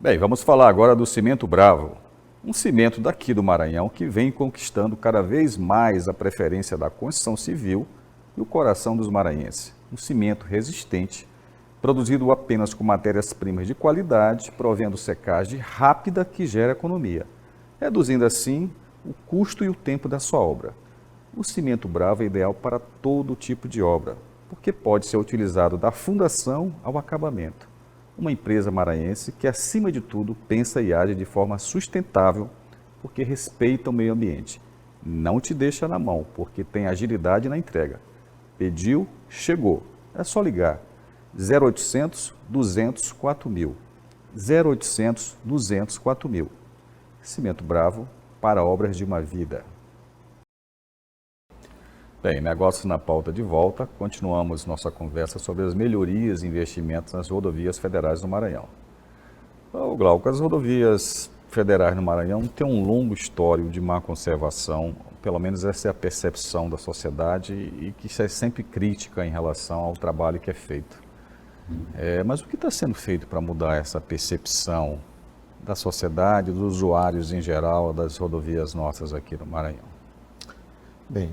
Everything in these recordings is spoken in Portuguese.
Bem, vamos falar agora do Cimento Bravo, um cimento daqui do Maranhão que vem conquistando cada vez mais a preferência da construção civil e o coração dos maranhenses. Um cimento resistente, produzido apenas com matérias-primas de qualidade, provendo secagem rápida que gera economia, reduzindo assim o custo e o tempo da sua obra. O Cimento Bravo é ideal para todo tipo de obra, porque pode ser utilizado da fundação ao acabamento. Uma empresa maranhense que, acima de tudo, pensa e age de forma sustentável, porque respeita o meio ambiente. Não te deixa na mão, porque tem agilidade na entrega. Pediu, chegou. É só ligar. 0800 200 4000. 0800 200 4000. Cimento Bravo para obras de uma vida. Bem, negócios na pauta de volta. Continuamos nossa conversa sobre as melhorias e investimentos nas rodovias federais do Maranhão. Ô, Glauco, as rodovias federais no Maranhão têm um longo histórico de má conservação, pelo menos essa é a percepção da sociedade e que é sempre crítica em relação ao trabalho que é feito. Mas o que está sendo feito para mudar essa percepção da sociedade, dos usuários em geral, das rodovias nossas aqui no Maranhão? Bem,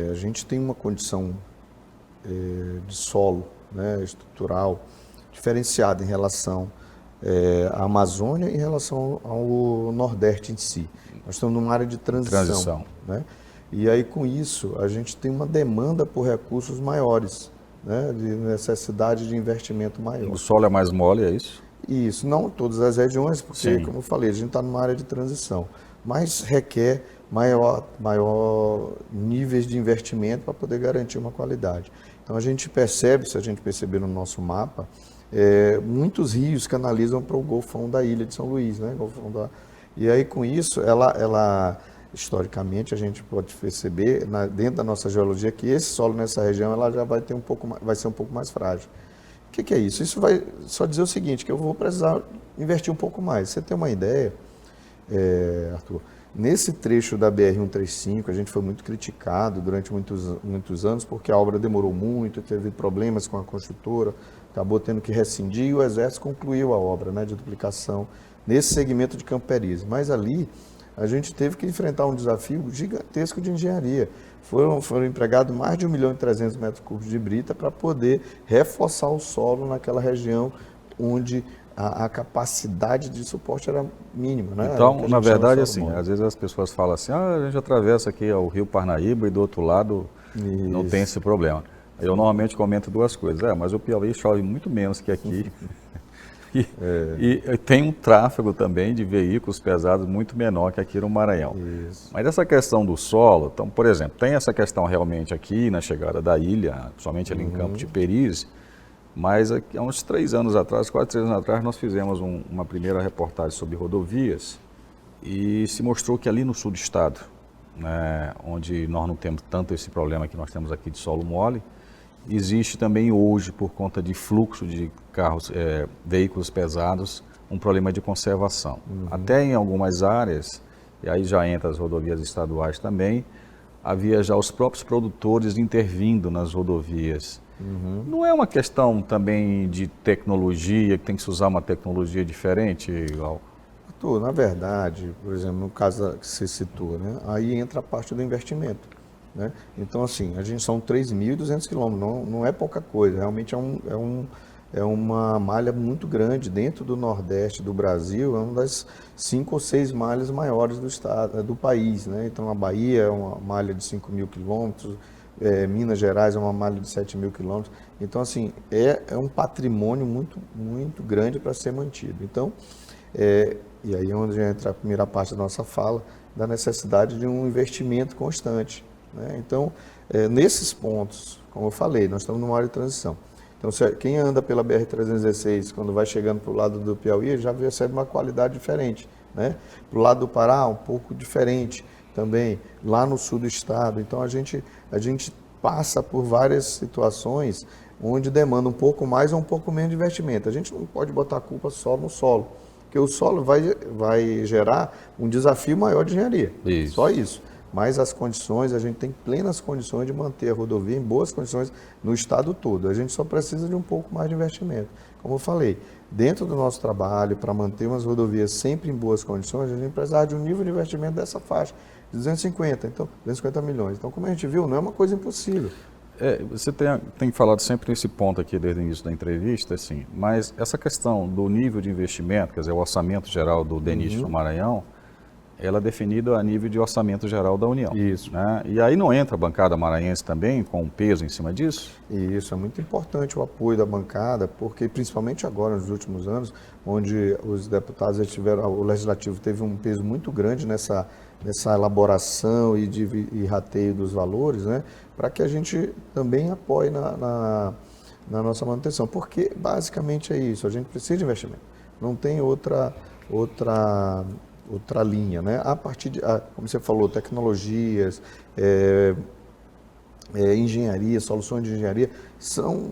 a gente tem uma condição de solo, né, estrutural diferenciada em relação à Amazônia e em relação ao Nordeste em si. Nós estamos numa área de transição. Né? E aí, com isso, a gente tem uma demanda por recursos maiores, né, de necessidade de investimento maior. O solo é mais mole, é isso? Isso, não todas as regiões, porque, como eu falei, a gente está numa área de transição, mas requer maior níveis de investimento para poder garantir uma qualidade. Então, a gente percebe, se a gente perceber no nosso mapa, muitos rios canalizam para o Golfão da Ilha de São Luís, né? E aí, com isso, ela historicamente, a gente pode perceber, dentro da nossa geologia, que esse solo nessa região ela já vai ter vai ser um pouco mais frágil. O que é isso? Isso vai só dizer o seguinte, que eu vou precisar investir um pouco mais. Você tem uma ideia, Arthur? Nesse trecho da BR-135, a gente foi muito criticado durante muitos anos, porque a obra demorou muito, teve problemas com a construtora, acabou tendo que rescindir e o Exército concluiu a obra, né, de duplicação nesse segmento de Campo Peris. Mas ali a gente teve que enfrentar um desafio gigantesco de engenharia. Foram empregados mais de 1.300.000 metros cúbicos de brita para poder reforçar o solo naquela região onde a capacidade de suporte era mínima, né? Então, na verdade, assim, às vezes as pessoas falam assim, a gente atravessa aqui o Rio Parnaíba e do outro lado não tem esse problema. Eu normalmente comento duas coisas, mas o Piauí chove muito menos que aqui e tem um tráfego também de veículos pesados muito menor que aqui no Maranhão. Isso. Mas essa questão do solo, então, por exemplo, tem essa questão realmente aqui na chegada da ilha, principalmente ali em Campo de Peris, mas há uns 3 anos atrás, quase 3 anos atrás, nós fizemos uma primeira reportagem sobre rodovias e se mostrou que ali no sul do estado, né, onde nós não temos tanto esse problema que nós temos aqui de solo mole, existe também hoje, por conta de fluxo de carros, veículos pesados, um problema de conservação. Até em algumas áreas, e aí já entra as rodovias estaduais também, havia já os próprios produtores intervindo nas rodovias. Não é uma questão também de tecnologia, que tem que se usar uma tecnologia diferente, Glauco? Arthur, na verdade, por exemplo, no caso que você citou, né, aí entra a parte do investimento. Né? Então, assim, a gente são 3.200 quilômetros, não é pouca coisa, realmente é uma malha muito grande dentro do Nordeste do Brasil, é uma das 5 ou 6 malhas maiores do estado, do país. Né? Então, a Bahia é uma malha de 5.000 quilômetros, Minas Gerais é uma malha de 7.000 quilômetros. Então, assim, é um patrimônio muito, muito grande para ser mantido. Então, e aí é onde entra a primeira parte da nossa fala, da necessidade de um investimento constante. Né? Então, nesses pontos, como eu falei, nós estamos numa área de transição. Então, quem anda pela BR-316, quando vai chegando para o lado do Piauí, já recebe uma qualidade diferente. Né? Para o lado do Pará, um pouco diferente também, lá no sul do estado. Então, a gente passa por várias situações onde demanda um pouco mais ou um pouco menos de investimento. A gente não pode botar a culpa só no solo, porque o solo vai gerar um desafio maior de engenharia. Isso. Só isso. mas as condições, a gente tem plenas condições de manter a rodovia em boas condições no estado todo. A gente só precisa de um pouco mais de investimento. Como eu falei, dentro do nosso trabalho, para manter umas rodovias sempre em boas condições, a gente precisa de um nível de investimento dessa faixa, de 250 milhões. Então, como a gente viu, não é uma coisa impossível. Você tem falado sempre nesse ponto aqui desde o início da entrevista, assim, mas essa questão do nível de investimento, quer dizer, o orçamento geral do DENIT no Maranhão, ela é definida a nível de orçamento geral da União. Isso. Né? E aí não entra a bancada maranhense também com um peso em cima disso? Isso, é muito importante o apoio da bancada, porque principalmente agora, nos últimos anos, onde os deputados o Legislativo teve um peso muito grande nessa elaboração e rateio dos valores, né, para que a gente também apoie na nossa manutenção, porque basicamente é isso, a gente precisa de investimento, não tem outra linha, né? A partir de, como você falou, tecnologias, engenharia, soluções de engenharia, são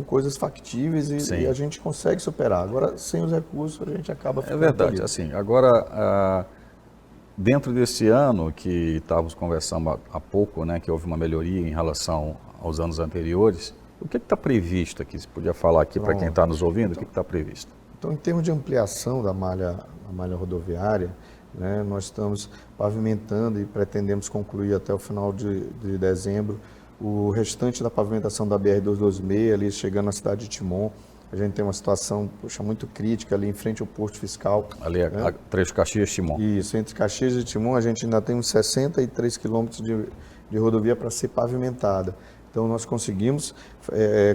coisas factíveis e a gente consegue superar. Agora, sem os recursos, a gente acaba ficando. É verdade. Assim, agora, dentro desse ano que estávamos conversando há pouco, né, que houve uma melhoria em relação aos anos anteriores, o que está previsto aqui? Você podia falar aqui para quem está nos ouvindo, o que está previsto? Então, em termos de ampliação da malha rodoviária, né, nós estamos pavimentando e pretendemos concluir até o final de dezembro o restante da pavimentação da BR-226, ali chegando na cidade de Timon. A gente tem uma situação, muito crítica ali em frente ao Porto Fiscal. Ali é, né? Trecho Caxias-Timon. Isso, entre Caxias e Timon a gente ainda tem uns 63 quilômetros de rodovia para ser pavimentada. Então nós conseguimos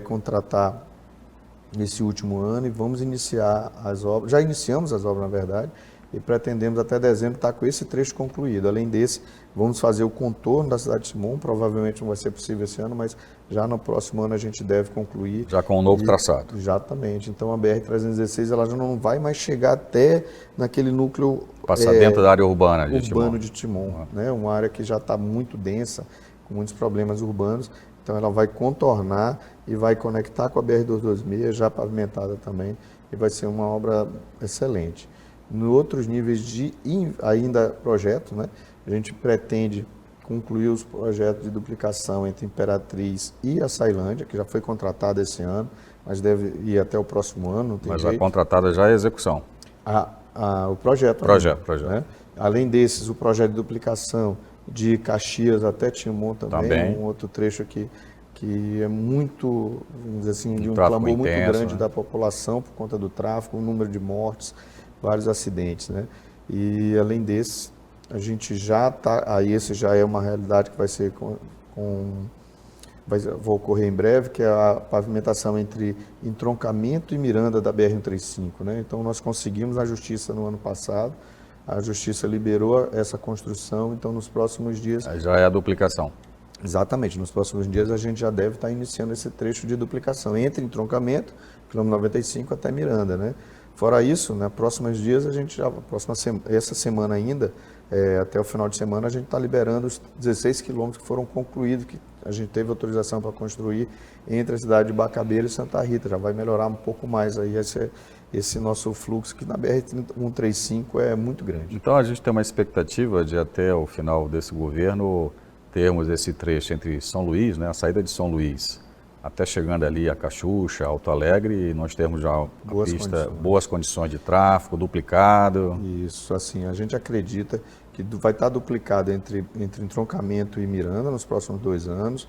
contratar nesse último ano e vamos iniciar as obras, já iniciamos as obras na verdade, e pretendemos até dezembro estar com esse trecho concluído. Além desse, vamos fazer o contorno da cidade de Timon, provavelmente não vai ser possível esse ano, mas já no próximo ano a gente deve concluir. Já com o novo traçado. Exatamente, então a BR-316 ela já não vai mais chegar até naquele núcleo... Passar dentro da área urbana de Timon, né? Uma área que já está muito densa, com muitos problemas urbanos, então ela vai contornar e vai conectar com a BR-226, já pavimentada também, e vai ser uma obra excelente. Em outros níveis de ainda projeto, né, a gente pretende concluir os projetos de duplicação entre Imperatriz e a Açailândia, que já foi contratada esse ano, mas deve ir até o próximo ano, não tem jeito. Mas a contratada já é execução? O projeto. Projeto. Né? Além desses, o projeto de duplicação de Caxias até Timon também. Um outro trecho aqui que é muito, vamos dizer assim, de um clamor muito grande, né, da população por conta do tráfego, o número de mortes, vários acidentes, né? E além desse, a gente já está, esse já é uma realidade que vai ser vai ocorrer em breve, que é a pavimentação entre Entroncamento e Miranda da BR-135, né? Então nós conseguimos na Justiça no ano passado, a Justiça liberou essa construção, então nos próximos dias... Já é a duplicação. Exatamente, nos próximos dias a gente já deve estar iniciando esse trecho de duplicação entre Entroncamento, quilômetro 95 até Miranda, né? Fora isso, nos próximos dias a gente já, essa semana ainda, até o final de semana a gente está liberando os 16 quilômetros que foram concluídos, que a gente teve autorização para construir entre a cidade de Bacabeira e Santa Rita, já vai melhorar um pouco mais aí esse nosso fluxo, que na BR-135 é muito grande. Então a gente tem uma expectativa de até o final desse governo termos esse trecho entre São Luís, né, a saída de São Luís, até chegando ali a Caxuxa, Alto Alegre, e nós temos já boas condições de tráfego, duplicado. Isso, assim, a gente acredita que vai estar duplicado entre Entroncamento e Miranda nos próximos 2 anos.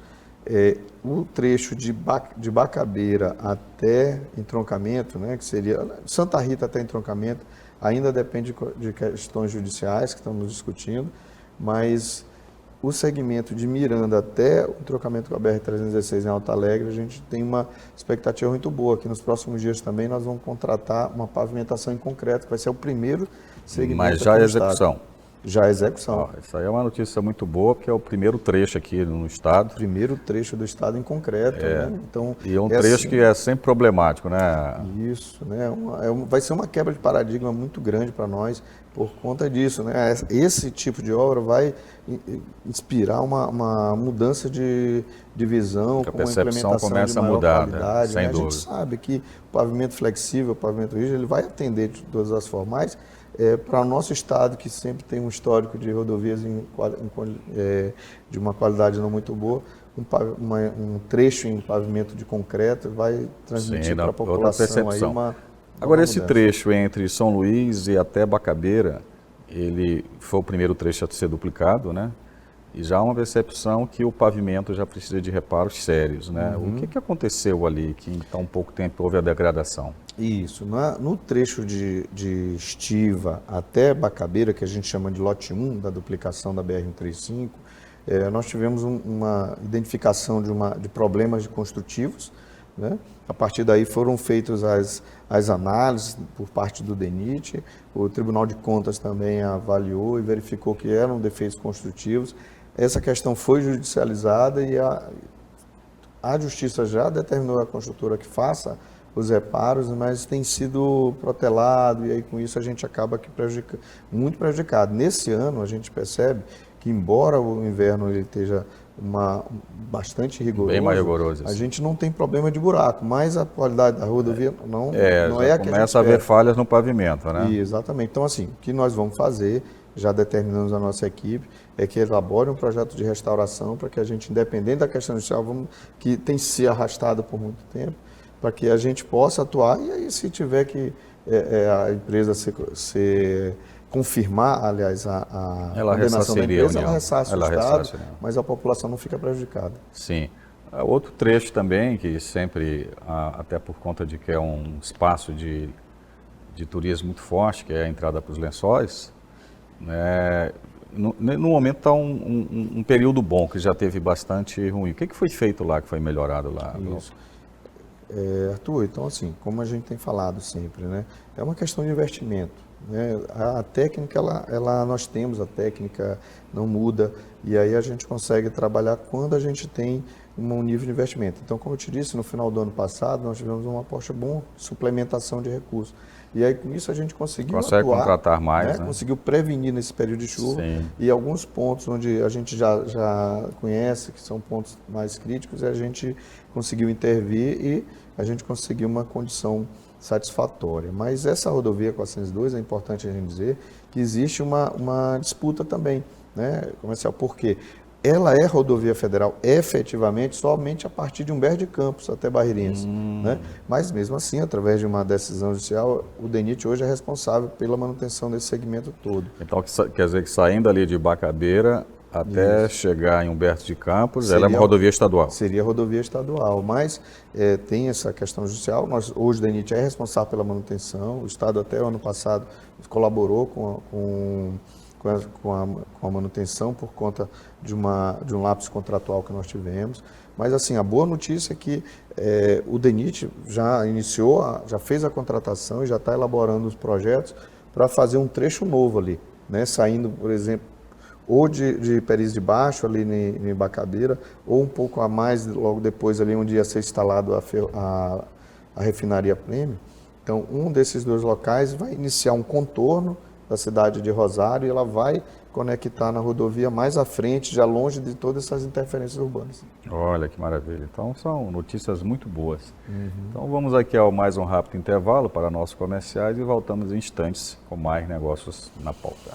O trecho de Bacabeira até Entroncamento, né, que seria Santa Rita até Entroncamento, ainda depende de questões judiciais que estamos discutindo, mas o segmento de Miranda até o entroncamento com a BR-316 em Alto Alegre, a gente tem uma expectativa muito boa, que nos próximos dias também nós vamos contratar uma pavimentação em concreto, que vai ser o primeiro segmento. Mas já é execução? Já é execução. Isso aí é uma notícia muito boa, porque é o primeiro trecho aqui no estado. Primeiro trecho do estado em concreto, né? Então, e é um trecho assim, que é sempre problemático, né? Isso, né? Vai ser uma quebra de paradigma muito grande para nós por conta disso, né? Esse tipo de obra vai inspirar uma mudança de visão, com uma implementação começa a mudar, qualidade, sem né? dúvida. A gente sabe que o pavimento flexível, o pavimento rígido, ele vai atender de todas as formas, mas para o nosso estado, que sempre tem um histórico de rodovias de uma qualidade não muito boa, um trecho em pavimento de concreto vai transmitir para a população aí uma Agora, esse mudança. trecho entre São Luís e até Bacabeira, ele foi o primeiro trecho a ser duplicado, né? E já há uma percepção que o pavimento já precisa de reparos sérios, né? O que aconteceu ali que em tão pouco tempo houve a degradação? Isso, no trecho de Estiva até Bacabeira, que a gente chama de lote 1 da duplicação da BR-135, nós tivemos uma identificação de problemas construtivos, né? A partir daí foram feitas as análises por parte do DENIT, o Tribunal de Contas também avaliou e verificou que eram defeitos construtivos. Essa questão foi judicializada e a Justiça já determinou à construtora que faça os reparos, mas tem sido protelado e aí com isso a gente acaba muito prejudicado. Nesse ano a gente percebe que embora o inverno ele esteja bastante rigoroso, bem mais rigoroso, a gente não tem problema de buraco, mas a qualidade da rodovia não é a que a gente começa a haver falhas no pavimento, né? Exatamente. Então, assim, o que nós vamos fazer, já determinamos a nossa equipe, é que elabore um projeto de restauração para que a gente, independente da questão judicial, que tem se arrastado por muito tempo, para que a gente possa atuar e aí se tiver que a empresa confirmar, aliás, a condenação da empresa, ela ressarce o Estado, mas a população não fica prejudicada. Sim. Outro trecho também, que sempre, até por conta de que é um espaço de turismo muito forte, que é a entrada para os Lençóis, né, no momento está um período bom, que já teve bastante ruim. O que foi feito lá, que foi melhorado lá? Isso. Arthur, então assim, como a gente tem falado sempre, né, é uma questão de investimento. Né? A técnica, nós temos a técnica, não muda, e aí a gente consegue trabalhar quando a gente tem um nível de investimento. Então, como eu te disse, no final do ano passado, nós tivemos uma aposta boa, suplementação de recursos. E aí, com isso, a gente conseguiu atuar, contratar mais, né? Conseguiu prevenir nesse período de chuva. Sim. E alguns pontos onde a gente já conhece, que são pontos mais críticos, a gente conseguiu intervir e a gente conseguiu uma condição satisfatória. Mas essa rodovia 402, é importante a gente dizer que existe uma disputa também, né, comercial, porque ela é rodovia federal efetivamente somente a partir de Humberto de Campos até Barreirinhas, né? Mas mesmo assim, através de uma decisão judicial, o DENIT hoje é responsável pela manutenção desse segmento todo. Então, quer dizer que saindo ali de Bacabeira até chegar em Humberto de Campos, ela é uma rodovia estadual? Seria rodovia estadual, mas tem essa questão judicial. Hoje o DENIT é responsável pela manutenção, o Estado até o ano passado colaborou com a manutenção por conta de um lapso contratual que nós tivemos. Mas assim, a boa notícia é que o DENIT já iniciou, já fez a contratação e já está elaborando os projetos para fazer um trecho novo ali, né? Saindo, por exemplo, ou de Peris de Baixo, ali em Bacabeira, ou um pouco a mais logo depois ali onde ia ser instalado a refinaria Prêmio. Então, um desses dois locais vai iniciar um contorno da cidade de Rosário e ela vai conectar na rodovia mais à frente, já longe de todas essas interferências urbanas. Olha que maravilha. Então, são notícias muito boas. Então, vamos aqui ao mais um rápido intervalo para nossos comerciais e voltamos em instantes com mais negócios na pauta.